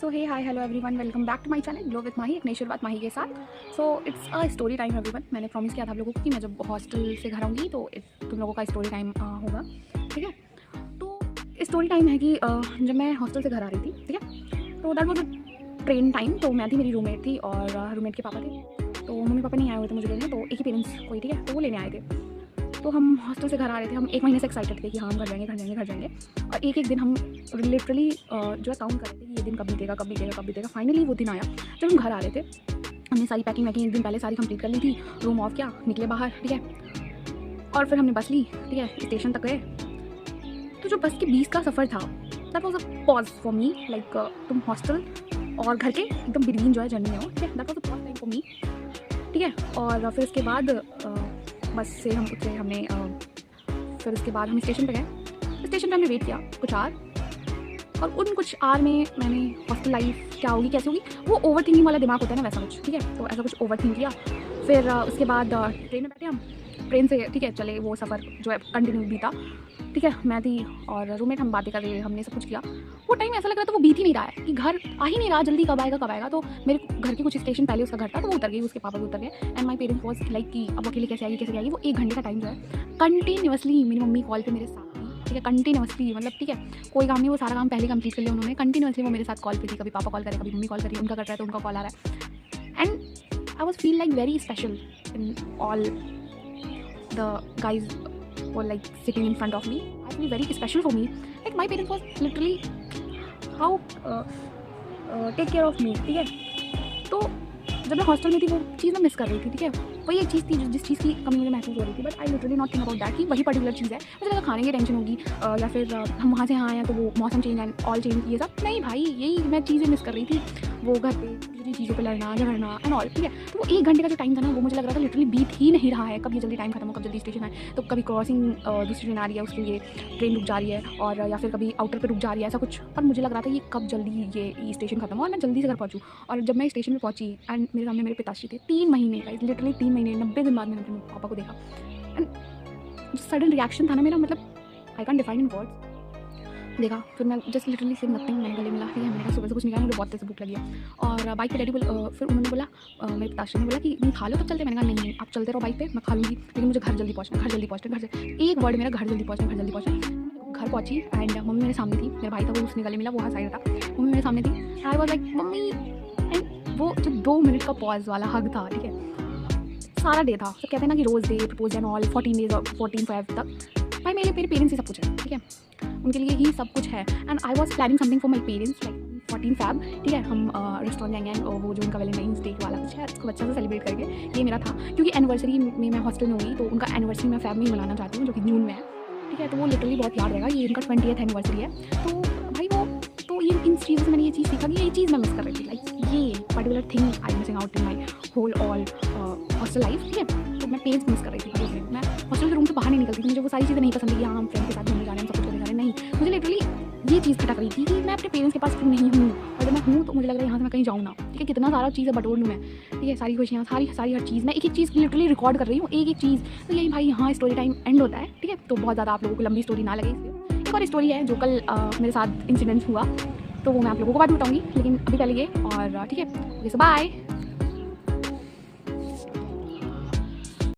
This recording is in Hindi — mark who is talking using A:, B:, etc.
A: So hey hi hello everyone, welcome back to my channel glow with Mahi, एक नई शुरुआत माही के साथ। So it's a story time everyone. मैंने प्रॉमिस किया था आप लोगों को कि मैं जब हॉस्टल से घर आऊँगी तो तुम लोगों का स्टोरी टाइम होगा, ठीक है। तो स्टोरी टाइम है कि जब मैं हॉस्टल से घर आ रही थी, ठीक है, तो that was a train time. तो मैं थी, मेरी रूममेट थी और रूममेट के पापा थे। तो मम्मी पापा नहीं आए हुए थे मुझे लेने, तो एक ही पेरेंट्स कोई, ठीक है, तो वो लेने आए थे। तो हम हॉस्टल से घर आ रहे थे, हम एक महीने से एक्साइटेड थे कि हाँ हम घर जाएंगे घर जाएंगे घर जाएंगे। और एक एक दिन हम लिटरली जो है काउंट कर रहे थे कि ये दिन कब बीतेगा कब बीतेगा कब बीतेगा। फाइनली वो दिन आया जब हम घर आ रहे थे। हमने सारी पैकिंग वैकिंग एक दिन पहले सारी कंप्लीट कर ली थी, रूम ऑफ किया, निकले बाहर, ठीक है। और फिर हमने बस ली, ठीक है, स्टेशन तक गए। तो जो बस के 20 का सफ़र था, that was a pause for me. Like तुम हॉस्टल और घर के एकदम बिटवीन जो है जर्नी में हो, ठीक है, that was a pause time for me, ठीक है। और फिर उसके बाद बस से हम उतरे, हमने फिर उसके बाद हम स्टेशन पे गए। स्टेशन पे हमने वेट किया कुछ आवर, और उन कुछ आवर में मैंने हॉस्टल लाइफ क्या होगी कैसे होगी वो ओवर थिंकिंग वाला दिमाग होता है ना, वैसा कुछ, ठीक है। तो ऐसा कुछ ओवर थिंक किया। फिर उसके बाद ट्रेन में बैठे हम, ट्रेन से, ठीक है, चले। वो सफ़र जो है कंटिन्यू बीता, ठीक है। मैं थी और रूममेट, हम बातें कर रहे, हमने सब कुछ किया। वो टाइम ऐसा लग रहा था वो बीत ही नहीं रहा है, कि घर आ ही नहीं रहा, जल्दी कब आएगा कब आएगा। तो मेरे घर के कुछ स्टेशन पहले उसका घर था, तो वो उतर गई, उसके पापा भी उतर गए। And my parents was like कि अब अकेले कैसे आएगी। वो 1 घंटे का टाइम जो है कंटिन्यूसली मेरी मम्मी कॉल पे मेरे साथ थी, ठीक है, कंटिन्यूसली, मतलब, ठीक है, कोई काम नहीं, वो सारा काम पहले कंप्लीट कर लिया उन्होंने। कंटिन्यूसली वो मेरे साथ कॉल पे थी, कभी पापा कॉल करे, कभी मम्मी कॉल करी, उनका कट रहा है तो उनका कॉल आ रहा है। And I was feel like very special in all the guys were like sitting in front of me. I feel very special for me. Like my parents was literally how take care of me, ठीक है। तो जब मैं हॉस्टल में थी वो चीज़ मैं मिस कर रही थी, ठीक है। वही एक चीज़ थी जिस चीज़ की कमी मुझे महसूस हो रही थी, but I literally not think about that कि वही पर्टिकुलर चीज़ है। मुझे लगा खाने की टेंशन होगी या फिर हम वहाँ से यहाँ आए हैं तो वो मौसम चेंज एंड ऑल चेंज, ये सब नहीं भाई, यही मैं चीज़ें मिस कर रही थी। वो घर पे छोटी चीज़ों पे लड़ना झगड़ना एंड ऑल, ठीक है। तो वो 1 घंटे का जो टाइम था ना, वो मुझे लग रहा था लिटरली बीत ही नहीं रहा है। कब ये जल्दी टाइम खत्म हो, कब जल्दी स्टेशन आए। तो कभी क्रॉसिंग दूसरी ट्रेन आ रही है, उसके लिए ट्रेन रुक जा रही है, और या फिर कभी आउटर पे रुक जा रही है, ऐसा कुछ। पर मुझे लग रहा था ये कब जल्दी ये स्टेशन खत्म हो और मैं जल्दी से घर पहुँचूँ। और जब मैं स्टेशन पे पहुँची एंड मेरे सामने मेरे पिताश्री थे, 3 महीने का, लिटरली 3 महीने, 90 दिन बाद मैंने अपने पापा को देखा। एंड जो सडन रिएक्शन था ना मेरा, मतलब I can define in words. देखा, फिर मैं जस्ट लिटरली सिर्फ नथिंग, मैंने गले मिला, ठीक है। मैंने कहा सुबह से कुछ नहीं खाया, मुझे बहुत तेज भूख लगी है। और बाइक पे डैडी फिर उन्होंने बोला, मेरे पिताश्री ने बोला कि नहीं खा लो तब चलते। मैंने कहा नहीं, आप चलते रहो बाइक पे, मैं खा लूँगी, लेकिन मुझे घर जल्दी पहुँचना, घर जल्दी पहुँचना, घर से एक वर्ड मेरा, घर जल्दी पहुँचना, घर जल्दी पहुँचना। घर पहुँची एंड मम्मी मेरे सामने थी, मेरा भाई था वो उसने गले मिला, वो वहाँ साइड था, मम्मी मेरे सामने थी। I was like mummy. And वो जो 2 मिनट का पॉज वाला हग था, ठीक है, सारा डे था। तो कहते हैं ना कि rose day propose and all 14 days और 14 तक भाई मेरे पेरेंट्स ही सब कुछ है, ठीक है, उनके लिए ही सब कुछ है। And I was planning something for my parents like 14 Feb, ठीक है। हम रेस्टोरेंट जाएंगे एंड वो जो उनका वैलेंटाइंस डे वाला कुछ है उसको अच्छा से सेलिब्रेट करके, ये मेरा था। क्योंकि एनिवर्सरी में मैं हॉस्टल में हुई, तो उनका एनिवर्सरी मैं Feb में ही मनाना चाहती हूँ, जो कि जून में है, ठीक है। तो वो लिटरली बहुत याद रहेगा, ये इनका 20th एनिवर्सरी है। तो भाई वो, तो ये इन चीज़ों से मैंने ये चीज़ सीखा कि ये चीज़ मैं मिस कर रही थी, लाइक ये particular thing I missing out in my whole all hostel life, ठीक है। तो मैं पेरेंट्स मिस कर रही थी, मैं हॉस्टल के रूम से बाहर नहीं निकलती थी। मुझे वो सारी चीज़ें नहीं पसंद थी कि हाँ हम फ्रेंड के साथ घूमने जा रहे हैं, हम सब कुछ करने जा रहे हैं, नहीं। मुझे लिटरली ये चीज़ खटक रही थी कि मैं अपने पेरेंट्स के पास क्यों नहीं हूँ, और जब मैं हूँ तो मुझे लग रहा है यहाँ से मैं कहीं जाऊँ ना, ठीक है। कितना सारा चीज़ें बटोर लूँ मैं, ठीक है, सारी खुशियाँ, सारी हर चीज़, मैं एक चीज़ लिटरली रिकॉर्ड कर रही हूँ, एक चीज़। तो यही भाई यहाँ स्टोरी टाइम एंड होता है, ठीक है। तो बहुत ज़्यादा आप लोगों को लंबी स्टोरी ना लगे, इसलिए एक और स्टोरी है जो कल मेरे साथ इंसिडेंट्स हुआ, तो वो मैं आप लोगों को बाद में बताऊँगी, लेकिन अभी पहले ये, और ठीक है, ओके, सो बाय।